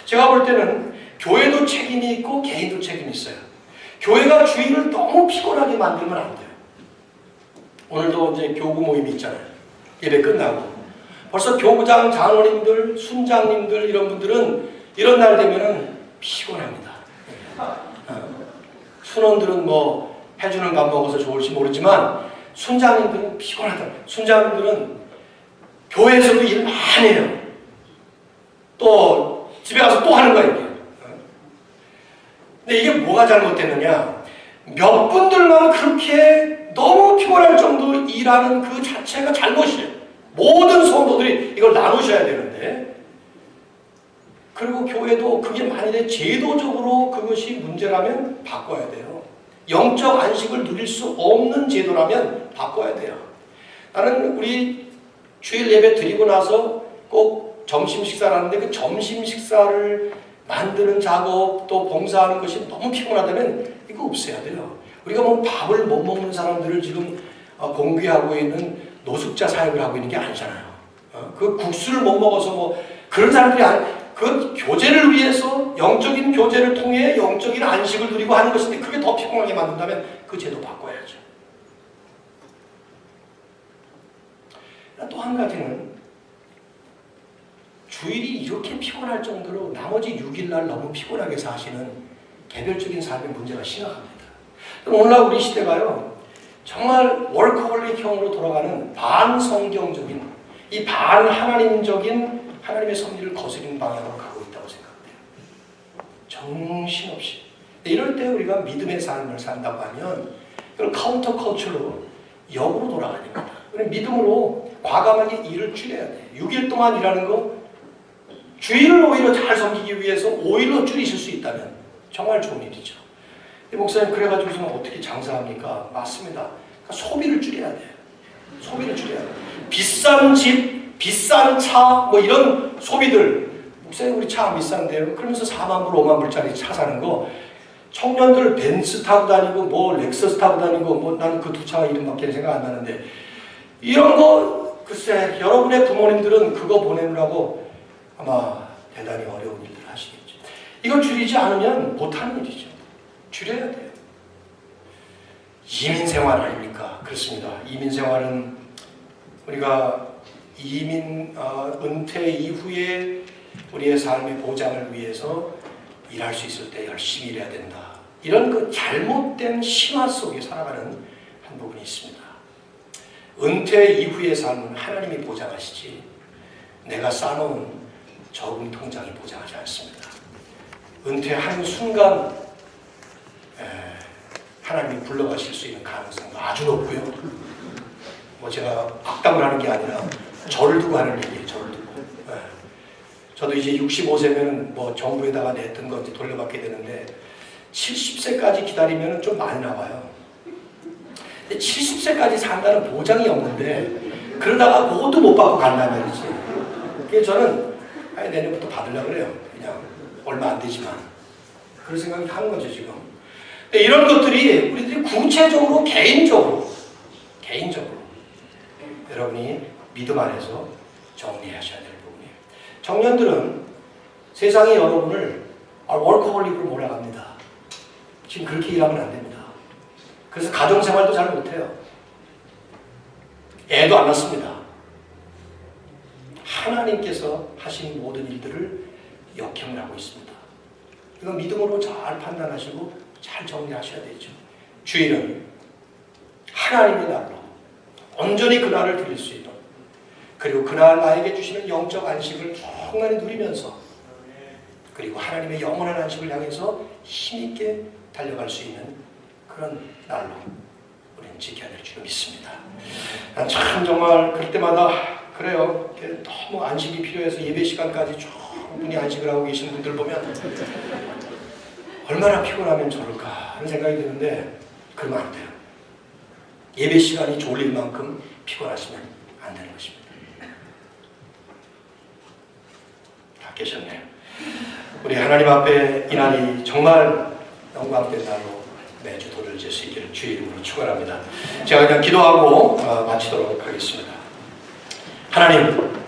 제가 볼 때는 교회도 책임이 있고 개인도 책임이 있어요. 교회가 주일을 너무 피곤하게 만들면 안 돼요. 오늘도 이제 교구 모임이 있잖아요. 예배 끝나고 벌써 교구장 장로님들, 순장님들 이런 분들은 이런 날 되면은 피곤합니다. 순원들은 뭐 해주는 밥 먹어서 좋을지 모르지만 순장님들은 피곤하다. 순장님들은 교회에서도 일 많이 해요. 또 집에 가서 또 하는 거야 이게. 근데 이게 뭐가 잘못됐느냐? 몇 분들만 그렇게 너무 피곤할 정도로 일하는 그 자체가 잘못이에요. 모든 성도들이 이걸 나누셔야 되는데, 그리고 교회도 그게 만일에 제도적으로 그것이 문제라면 바꿔야 돼요. 영적 안식을 누릴 수 없는 제도라면 바꿔야 돼요. 나는 우리 주일 예배 드리고 나서 꼭 점심 식사를 하는데 그 점심 식사를 만드는 작업 또 봉사하는 것이 너무 피곤하다면 이거 없애야 돼요. 우리가 뭐 밥을 못 먹는 사람들을 지금 공귀하고 있는 노숙자 사역을 하고 있는 게 아니잖아요. 그 국수를 못 먹어서 뭐 그런 사람들이 그 교제를 위해서 영적인 교제를 통해 영적인 안식을 누리고 하는 것인데 그게 더 피곤하게 만든다면 그 제도 바꿔야죠. 또 한 가지는 주일이 이렇게 피곤할 정도로 나머지 6일날 너무 피곤하게 사시는 개별적인 삶의 문제가 심각합니다. 오늘날 우리 시대가요 정말 월커홀릭형으로 돌아가는 반성경적인 이 반하나님적인 하나님의 섭리를 거스리는 방향으로 가고 있다고 생각돼요. 정신없이. 이럴 때 우리가 믿음의 삶을 산다고 하면 이걸 카운터 컬처로 역으로 돌아가야 됩니다. 믿음으로 과감하게 일을 줄여야 돼요. 6일 동안 일하는 거 주일을 오히려 잘 섬기기 위해서 5일로 줄이실 수 있다면 정말 좋은 일이죠. 목사님 그래가지고서는 어떻게 장사합니까? 맞습니다. 그러니까 소비를 줄여야 돼요. 소비를 줄여야 돼요. 비싼 집, 비싼 차, 뭐 이런 소비들. 목사님 우리 차 안 비싼데요? 그러면서 4만 불, 5만 불짜리 차 사는 거 청년들 벤츠 타고 다니고 뭐 렉서스 타고 다니고 뭐 나는 그 두 차가 이름밖에 생각 안 나는데 이런 거 글쎄 여러분의 부모님들은 그거 보내느라고 아마 대단히 어려운 일들을 하시겠죠. 이거 줄이지 않으면 못하는 일이죠. 줄여야 돼요. 이민생활 아닙니까? 그렇습니다. 이민생활은 우리가 은퇴 이후에 우리의 삶의 보장을 위해서 일할 수 있을 때 열심히 일해야 된다. 이런 그 잘못된 신화 속에 살아가는 한 부분이 있습니다. 은퇴 이후의 삶은 하나님이 보장하시지 내가 쌓아놓은 저금 통장이 보장하지 않습니다. 은퇴하는 순간 하나님이 불러가실 수 있는 가능성도 아주 높고요. 뭐 제가 악담을 하는 게 아니라 저를 두고 하는 얘기예요. 저를 두고. 저도 이제 65세면 뭐 정부에다가 냈던 거 이제 돌려받게 되는데 70세까지 기다리면 좀 많이 나와요. 근데 70세까지 산다는 보장이 없는데 그러다가 그것도 못 받고 간단 말이지. 그래서 저는 내년부터 받으려고 그래요. 그냥 얼마 안 되지만. 그런 생각을 하는 거죠 지금. 근데 이런 것들이 우리들이 구체적으로 개인적으로 여러분이 믿음 안에서 정리하셔야 될 부분이에요. 청년들은 세상이 여러분을 월커홀릭으로 몰아갑니다. 지금 그렇게 일하면 안 됩니다. 그래서 가정생활도 잘 못해요. 애도 안 낳습니다. 하나님께서 하신 모든 일들을 역행을 하고 있습니다. 이거 믿음으로 잘 판단하시고 잘 정리하셔야 되죠. 주일은 하나님의 날로 온전히 그날을 드릴 수 있는, 그리고 그날 나에게 주시는 영적 안식을 충만히 누리면서, 그리고 하나님의 영원한 안식을 향해서 힘있게 달려갈 수 있는 그런 날로 우리는 지켜야 될 줄 믿습니다. 난 참 정말 그럴 때마다 그래요. 너무 안식이 필요해서 예배 시간까지 충분히 안식을 하고 계신 분들 보면 얼마나 피곤하면 저럴까 하는 생각이 드는데 그러면 안 돼요. 예배 시간이 졸릴 만큼 피곤하시면 안 되는 것입니다. 다 계셨네요. 우리 하나님 앞에 이 날이 정말 영광된 날로 매주 도래질 수 있기를 주의 이름으로 축원합니다. 제가 그냥 기도하고 마치도록 하겠습니다. 하나님,